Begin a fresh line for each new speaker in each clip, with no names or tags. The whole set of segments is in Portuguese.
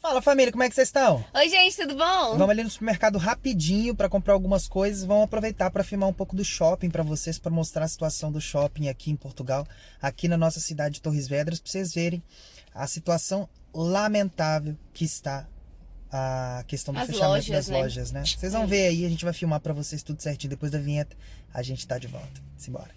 Fala família, como é que vocês estão?
Oi, gente, tudo bom?
Vamos ali no supermercado rapidinho para comprar algumas coisas. Vamos aproveitar para filmar um pouco do shopping para vocês, para mostrar a situação do shopping aqui em Portugal, aqui na nossa cidade de Torres Vedras, para vocês verem a situação lamentável que está a questão do
As
fechamento
lojas,
das
né?
lojas, né? Vocês vão ver aí, a gente vai filmar para vocês tudo certinho. Depois da vinheta, a gente tá de volta. Simbora.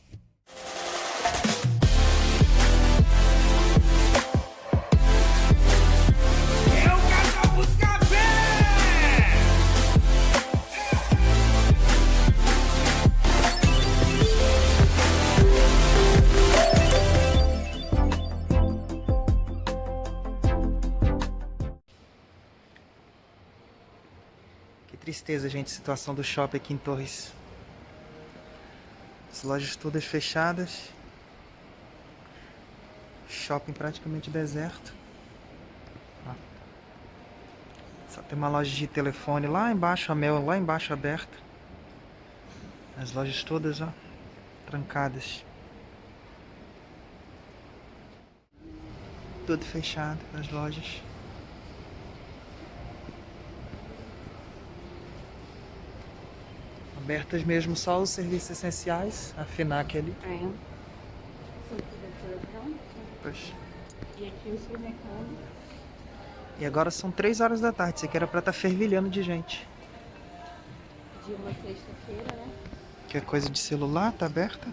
Que tristeza, gente, a situação do shopping aqui em Torres. As lojas todas fechadas. Shopping praticamente deserto. Ó. Só tem uma loja de telefone lá embaixo, a Mel lá embaixo aberta. As lojas todas, ó, trancadas. Tudo fechado, as lojas. Abertas mesmo só os serviços essenciais, a FENAC ali. Pois.
E aqui o supermercado.
E agora são 3 horas da tarde, isso aqui era pra estar fervilhando de gente.
De uma sexta-feira, né?
Que é coisa de celular, tá aberta.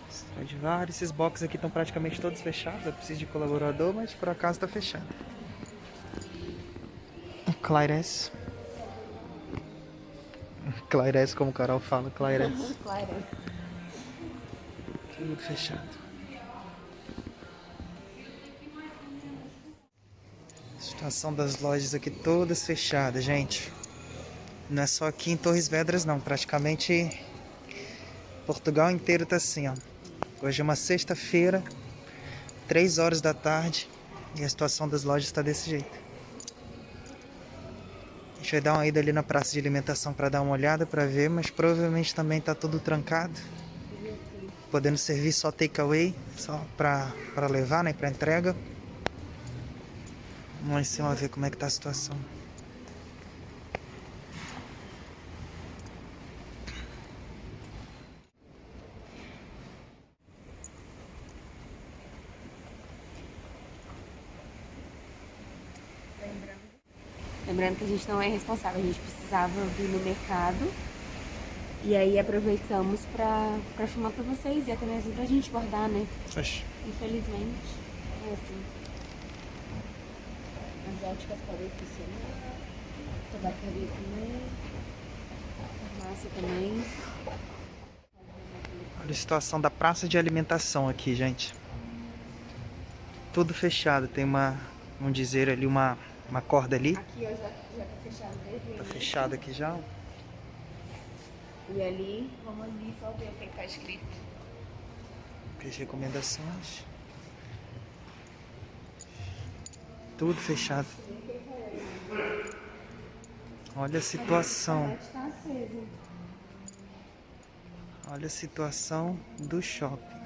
Stradivarius, esses boxes aqui estão praticamente todos fechados. Eu preciso de colaborador, mas por acaso tá fechado. Claires. Claires, como o Carol fala, Claires.
Claro.
Tudo fechado. Situação das lojas aqui todas fechadas, gente. Não é só aqui em Torres Vedras não, praticamente Portugal inteiro tá assim, ó. Hoje é uma sexta-feira, 3 horas da tarde, e a situação das lojas está desse jeito. A gente vai dar uma ida ali na praça de alimentação para dar uma olhada, para ver, mas provavelmente também tá tudo trancado. Podendo servir só takeaway, só para levar, né, para entrega. Vamos lá em cima ver como é que tá a situação.
Lembrando que a gente não é responsável, a gente precisava vir no mercado. E aí aproveitamos pra filmar pra vocês e até mesmo pra gente bordar, né?
Oxi.
Infelizmente, é assim. As óticas podem funcionar, tabacaria também, farmácia também.
Olha a situação da praça de alimentação aqui, gente. Tudo fechado, tem uma, vamos dizer ali, uma corda ali.
Aqui ó, já tá fechado desde o
Tá
início.
fechado aqui já.
E ali, vamos ali só ver o que tá escrito.
As recomendações. Tudo fechado. Olha a situação.
Tá aceso.
Olha a situação do shopping.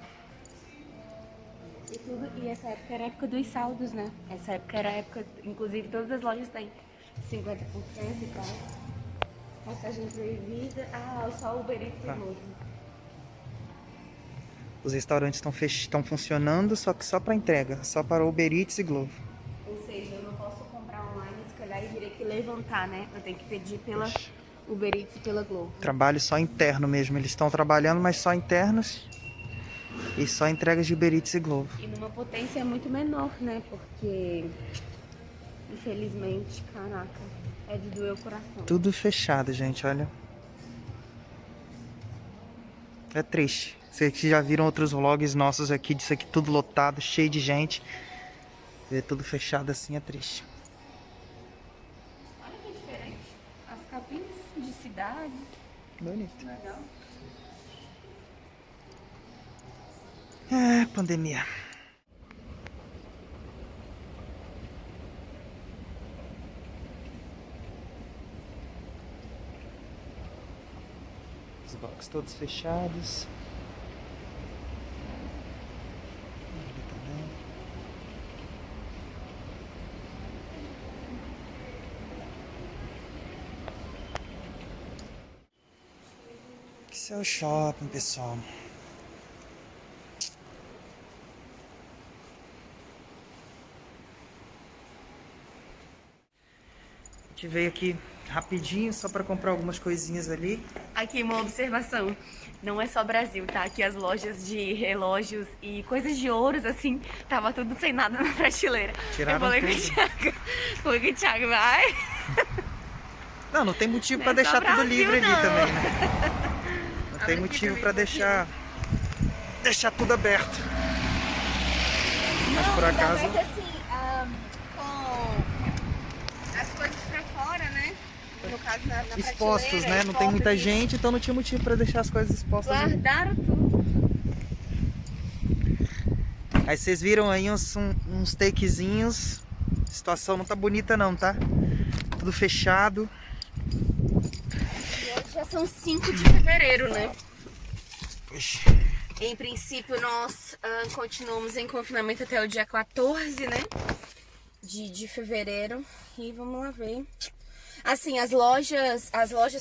E essa época era a época dos saldos, né? Essa época era a época, inclusive todas as lojas têm 50% e tal. Passagem proibida. Ah, só o Uber Eats mesmo.
Os restaurantes estão funcionando, só que só para entrega, só para Uber Eats e Glovo.
Ou seja, eu não posso comprar online, se calhar e virei que levantar, né? Eu tenho que pedir pela Uber Eats e pela Glovo.
Trabalho só interno mesmo, eles estão trabalhando, mas só internos e só entregas de Uber Eats e Glovo.
E numa potência muito menor, né? Porque, infelizmente, caraca, é de doer o coração.
Tudo fechado, gente, olha. É triste. Vocês já viram outros vlogs nossos aqui, disso aqui tudo lotado, cheio de gente. Ver tudo fechado assim é triste.
Olha que diferente. As capinhas de cidade.
Bonito.
Legal.
É, pandemia. Os boxes todos fechados. Esse é o shopping, pessoal. A gente veio aqui rapidinho só para comprar algumas coisinhas ali.
Aqui uma observação, não é só Brasil, tá? Aqui as lojas de relógios e coisas de ouros, assim, tava tudo sem nada na prateleira.
Tiraram
Eu falei
tudo.
com o Thiago, falei com o Thiago, vai.
Não tem motivo
Não
para
é só
deixar tudo
Brasil,
livre ali
não.
também, né? Não tem
Abre aqui
motivo
também
para
um
deixar tudo aberto. Mas por
Não,
acaso
ainda mais assim, com as coisas pra fora, né? No caso, na
expostos,
prateleira,
né? Não tem
expostos,
muita
isso.
gente, então não tinha motivo para deixar as coisas expostas ali.
Guardaram tudo.
Aí vocês viram aí uns takezinhos. A situação não tá bonita não, tá? Tudo fechado.
E hoje já são 5 de fevereiro, né?
Puxa.
Em princípio, nós continuamos em confinamento até o dia 14, né? De fevereiro. E vamos lá ver. Assim, as lojas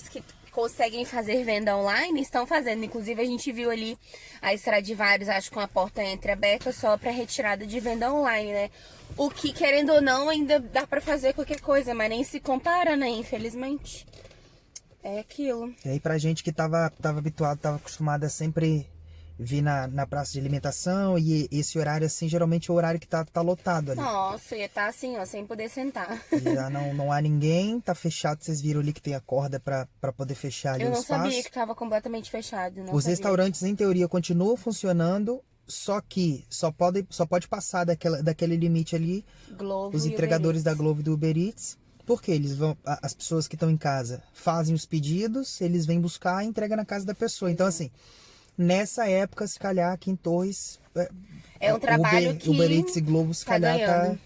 que conseguem fazer venda online estão fazendo. Inclusive, a gente viu ali a Stradivarius, acho, com a porta entreaberta só para retirada de venda online, né? O que, querendo ou não, ainda dá para fazer qualquer coisa, mas nem se compara, né? Infelizmente. É aquilo.
E aí pra gente que tava habituado, tava acostumado a sempre vir na praça de alimentação, e esse horário assim, geralmente é o horário que tá lotado ali.
Nossa, ia estar assim, ó, sem poder sentar.
E já não há ninguém, tá fechado, vocês viram ali que tem a corda pra poder fechar ali
Eu
o
não
espaço.
sabia que tava completamente fechado. Não
Os
sabia.
restaurantes, em teoria, continuam funcionando, só que só pode passar daquele limite ali
Globo
os
e
entregadores
Uber
da
Eats.
Globo e do Uber Eats. Porque eles vão, as pessoas que estão em casa fazem os pedidos, eles vêm buscar e entrega na casa da pessoa. Então, assim, nessa época, se calhar aqui em Torres,
É um trabalho que
Uber Eats e Globo, se
tá
calhar
ganhando.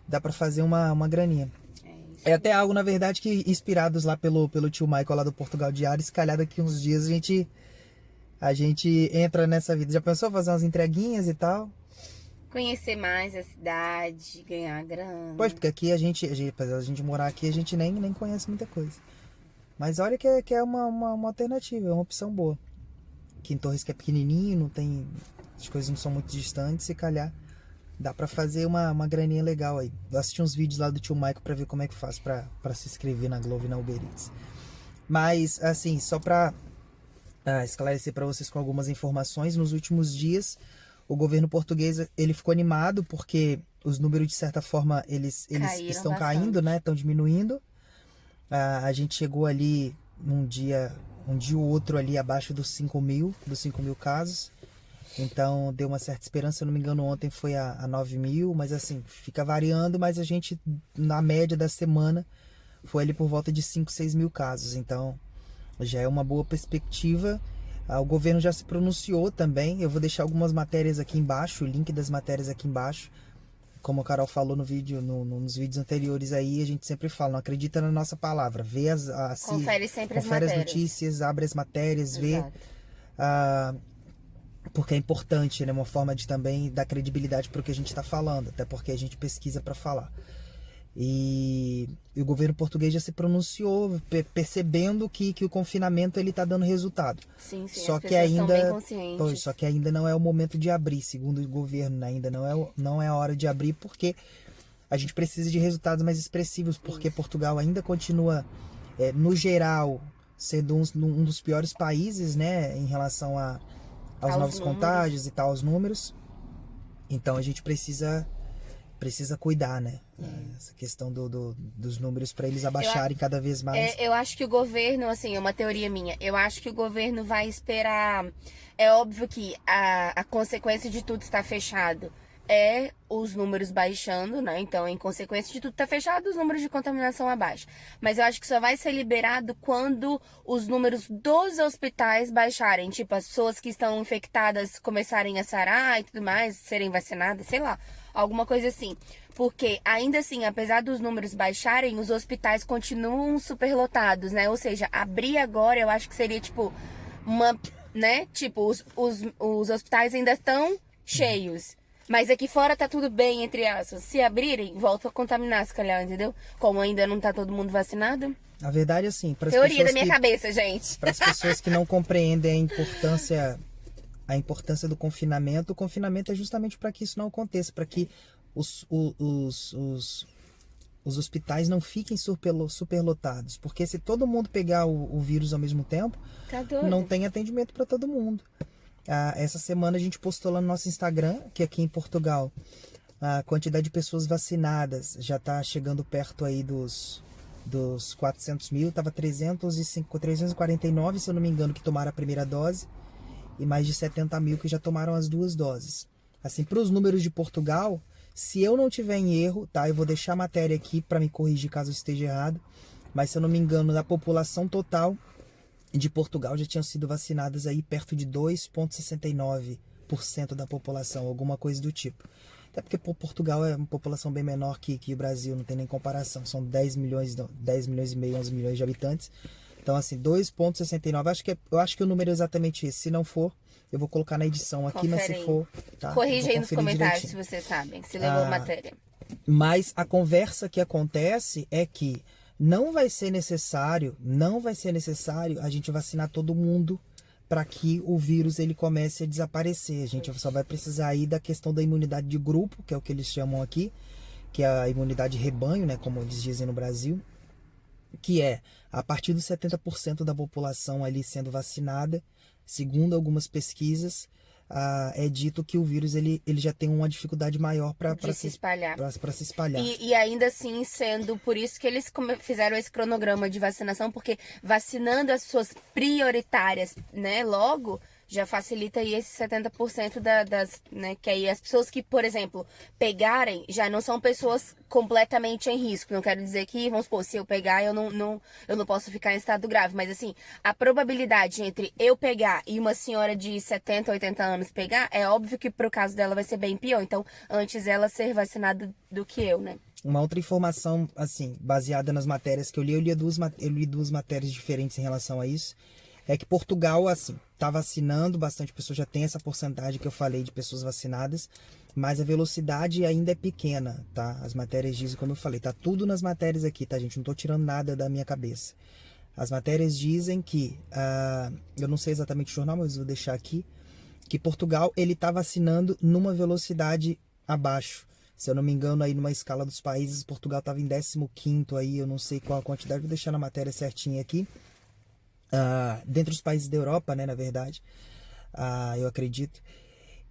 dá pra fazer uma graninha.
isso.
É até algo, na verdade, que inspirados lá pelo tio Michael lá do Portugal Diário, se calhar daqui uns dias a gente entra nessa vida. Já pensou fazer umas entreguinhas e tal?
Conhecer mais a cidade, ganhar grana.
Pois, porque aqui apesar da gente morar aqui, a gente nem conhece muita coisa. Mas olha que é uma alternativa, é uma opção boa. Aqui em Torres, que é pequenininho, não tem, as coisas não são muito distantes, se calhar dá pra fazer uma graninha legal aí. Eu assisti uns vídeos lá do tio Michael pra ver como é que faz pra se inscrever na Globo e na Uber Eats. Mas, assim, só pra esclarecer pra vocês com algumas informações, nos últimos dias o governo português ele ficou animado porque os números, de certa forma, eles
Caíram
estão
bastante.
caindo, né? Estão diminuindo. A gente chegou ali um dia ou outro ali abaixo dos 5 mil casos. Então deu uma certa esperança, se eu não me engano, ontem foi a 9 mil, mas assim, fica variando, mas a gente, na média da semana, foi ali por volta de 5, 6 mil casos. Então já é uma boa perspectiva. O governo já se pronunciou também. Eu vou deixar algumas matérias aqui embaixo, o link das matérias aqui embaixo. Como a Carol falou no vídeo, nos vídeos anteriores aí, a gente sempre fala, não acredita na nossa palavra.
Confere sempre as
confere as
matérias.
notícias, abre as matérias, vê.
Exato.
Porque é importante, né? Uma forma de também dar credibilidade para o que a gente está falando, até porque a gente pesquisa para falar. E o governo português já se pronunciou, percebendo que o confinamento ele está dando resultado.
Sim,
Só
as
que
pessoas estão bem
ainda,
conscientes.
só que ainda não é o momento de abrir, segundo o governo, né? Ainda não é a hora de abrir, porque a gente precisa de resultados mais expressivos, porque Portugal ainda continua, no geral, sendo um dos piores países, né, em relação aos novos
números.
contágios e tal, aos números. Então a gente precisa cuidar, né? Essa questão dos números para eles abaixarem cada vez mais.
Eu acho que o governo, assim, é uma teoria minha, eu acho que o governo vai esperar. É óbvio que a consequência de tudo estar fechado é os números baixando, né? Então, em consequência de tudo estar fechado, os números de contaminação abaixam. Mas eu acho que só vai ser liberado quando os números dos hospitais baixarem. Tipo, as pessoas que estão infectadas começarem a sarar e tudo mais, serem vacinadas, sei lá. Alguma coisa assim. Porque, ainda assim, apesar dos números baixarem, os hospitais continuam superlotados, né? Ou seja, abrir agora eu acho que seria, tipo, né? Tipo, os hospitais ainda estão cheios. Mas aqui fora tá tudo bem, entre aspas. Se abrirem, volta a contaminar, se calhar, entendeu? Como ainda não tá todo mundo vacinado.
A verdade é assim, para as
Teoria
pessoas
da minha cabeça, gente.
para as pessoas que não compreendem a importância do confinamento, o confinamento é justamente para que isso não aconteça, para que os hospitais não fiquem superlotados. Porque se todo mundo pegar o vírus ao mesmo tempo,
Tá doido.
não tem atendimento para todo mundo. Essa semana a gente postou lá no nosso Instagram, que aqui em Portugal, a quantidade de pessoas vacinadas já está chegando perto aí dos 400 mil. Estava 349, se eu não me engano, que tomaram a primeira dose. E mais de 70 mil que já tomaram as 2 doses. Assim, para os números de Portugal, se eu não tiver em erro, tá? Eu vou deixar a matéria aqui para me corrigir caso eu esteja errado. Mas se eu não me engano, da população total de Portugal já tinham sido vacinadas aí perto de 2,69% da população, alguma coisa do tipo. Até porque Portugal é uma população bem menor que o Brasil, não tem nem comparação. São 10 milhões e meio, 11 milhões de habitantes. Então, assim, 2,69. Eu acho que o número é exatamente esse. Se não for, eu vou colocar na edição aqui,
Confere
mas se
aí.
for, tá?
Corrija aí nos comentários
direitinho.
se vocês sabem, se leu a matéria.
Mas a conversa que acontece é que não vai ser necessário a gente vacinar todo mundo para que o vírus ele comece a desaparecer. A gente só vai precisar aí da questão da imunidade de grupo, que é o que eles chamam aqui, que é a imunidade rebanho, né, como eles dizem no Brasil, que é a partir dos 70% da população ali sendo vacinada. Segundo algumas pesquisas, é dito que o vírus ele já tem uma dificuldade maior para
se espalhar.
Para se espalhar.
E ainda assim sendo por isso que eles fizeram esse cronograma de vacinação, porque vacinando as pessoas prioritárias, né, logo já facilita aí esse 70% das, né, que aí as pessoas que, por exemplo, pegarem, já não são pessoas completamente em risco. Não quero dizer que, vamos supor, se eu pegar, eu não posso ficar em estado grave, mas assim, a probabilidade entre eu pegar e uma senhora de 70, 80 anos pegar, é óbvio que pro caso dela vai ser bem pior. Então, antes ela ser vacinada do que eu, né?
Uma outra informação, assim, baseada nas matérias que eu li duas matérias diferentes em relação a isso. É que Portugal, assim, está vacinando bastante pessoas, já tem essa porcentagem que eu falei de pessoas vacinadas, mas a velocidade ainda é pequena, tá? As matérias dizem, como eu falei, tá tudo nas matérias aqui, tá, gente? Não tô tirando nada da minha cabeça. As matérias dizem que, eu não sei exatamente o jornal, mas vou deixar aqui, que Portugal, ele tá vacinando numa velocidade abaixo. Se eu não me engano, aí numa escala dos países, Portugal estava em 15º aí, eu não sei qual a quantidade, vou deixar na matéria certinha aqui. Dentre os países da Europa, né, na verdade, eu acredito.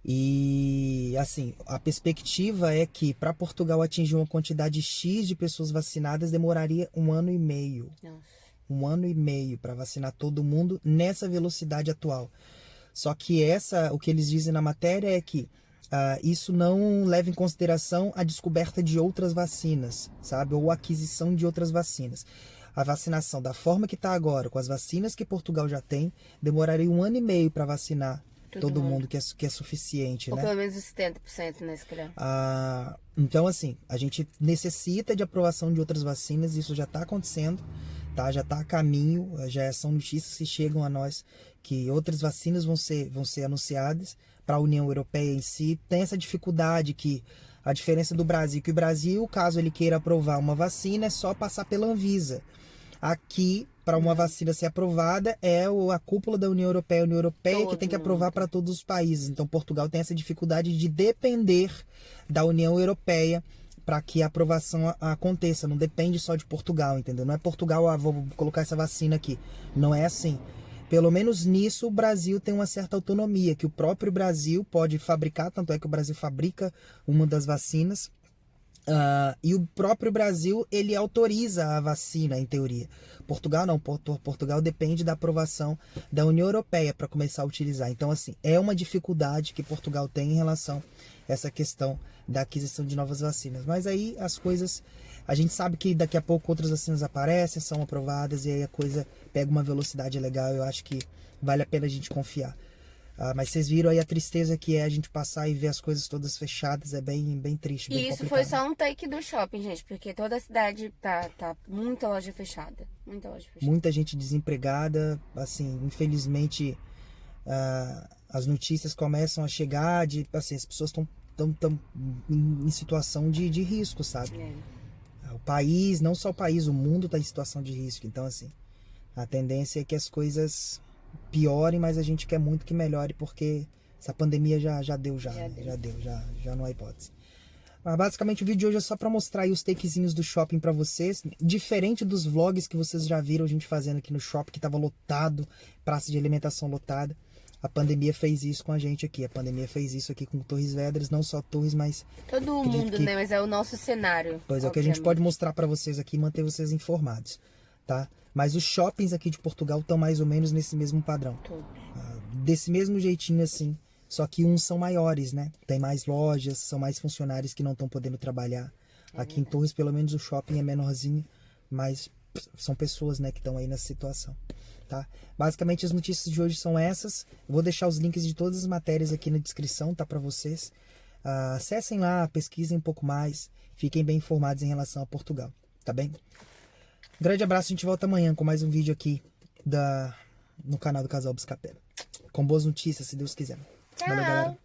E assim, a perspectiva é que para Portugal atingir uma quantidade X de pessoas vacinadas demoraria 1 ano e meio.
Nossa.
1 ano e meio para vacinar todo mundo nessa velocidade atual. Só que o que eles dizem na matéria é que isso não leva em consideração a descoberta de outras vacinas, sabe? Ou a aquisição de outras vacinas. A vacinação da forma que está agora, com as vacinas que Portugal já tem, demoraria 1 ano e meio para vacinar todo mundo, que é suficiente,
Ou
né?
pelo menos os 70%, né, se calhar.
Então, assim, a gente necessita de aprovação de outras vacinas, isso já está acontecendo, tá? Já está a caminho, já são notícias que chegam a nós que outras vacinas vão ser anunciadas para a União Europeia em si. Tem essa dificuldade que a diferença do Brasil, que o Brasil, caso ele queira aprovar uma vacina, é só passar pela Anvisa. Aqui, para uma vacina ser aprovada, é a cúpula da União Europeia, que tem que aprovar para todos os países. Então, Portugal tem essa dificuldade de depender da União Europeia para que a aprovação aconteça. Não depende só de Portugal, entendeu? Não é Portugal, vou colocar essa vacina aqui. Não é assim. Pelo menos nisso, o Brasil tem uma certa autonomia, que o próprio Brasil pode fabricar, tanto é que o Brasil fabrica uma das vacinas, e o próprio Brasil, ele autoriza a vacina, em teoria. Portugal não, Portugal depende da aprovação da União Europeia para começar a utilizar. Então, assim, é uma dificuldade que Portugal tem em relação a essa questão da aquisição de novas vacinas. Mas aí as coisas, a gente sabe que daqui a pouco outras vacinas aparecem, são aprovadas, e aí a coisa pega uma velocidade legal. Eu acho que vale a pena a gente confiar. Mas vocês viram aí a tristeza que é a gente passar e ver as coisas todas fechadas, é bem triste, bem
E isso
complicado.
foi só um take do shopping, gente, porque toda a cidade tá muita loja fechada, muita loja fechada.
Muita gente desempregada, assim, infelizmente as notícias começam a chegar de, assim, as pessoas estão tão em situação de risco, sabe?
É.
O país, não só o país, o mundo tá em situação de risco. Então, assim, a tendência é que as coisas piorem, mas a gente quer muito que melhore, porque essa pandemia já deu, já não há hipótese. Mas basicamente o vídeo de hoje é só pra mostrar aí os takezinhos do shopping pra vocês. Diferente dos vlogs que vocês já viram a gente fazendo aqui no shopping, que tava lotado, praça de alimentação lotada. A pandemia fez isso com a gente aqui. A pandemia fez isso aqui com Torres Vedras, não só Torres, mas...
Todo mundo, né? Mas é o nosso cenário.
Pois é, o que a gente pode mostrar pra vocês aqui e manter vocês informados, tá? Mas os shoppings aqui de Portugal estão mais ou menos nesse mesmo padrão.
Todos.
Desse mesmo jeitinho assim. Só que uns são maiores, né? Tem mais lojas, são mais funcionários que não estão podendo trabalhar. Aqui em Torres, pelo menos, o shopping é menorzinho, mas são pessoas, né, que estão aí nessa situação, tá? Basicamente, as notícias de hoje são essas. Eu vou deixar os links de todas as matérias aqui na descrição, tá? Pra vocês. Acessem lá, pesquisem um pouco mais. Fiquem bem informados em relação a Portugal, tá bem? Um grande abraço, a gente volta amanhã com mais um vídeo aqui no canal do Casal Buscapé. Com boas notícias, se Deus quiser.
Tchau.
Valeu, galera.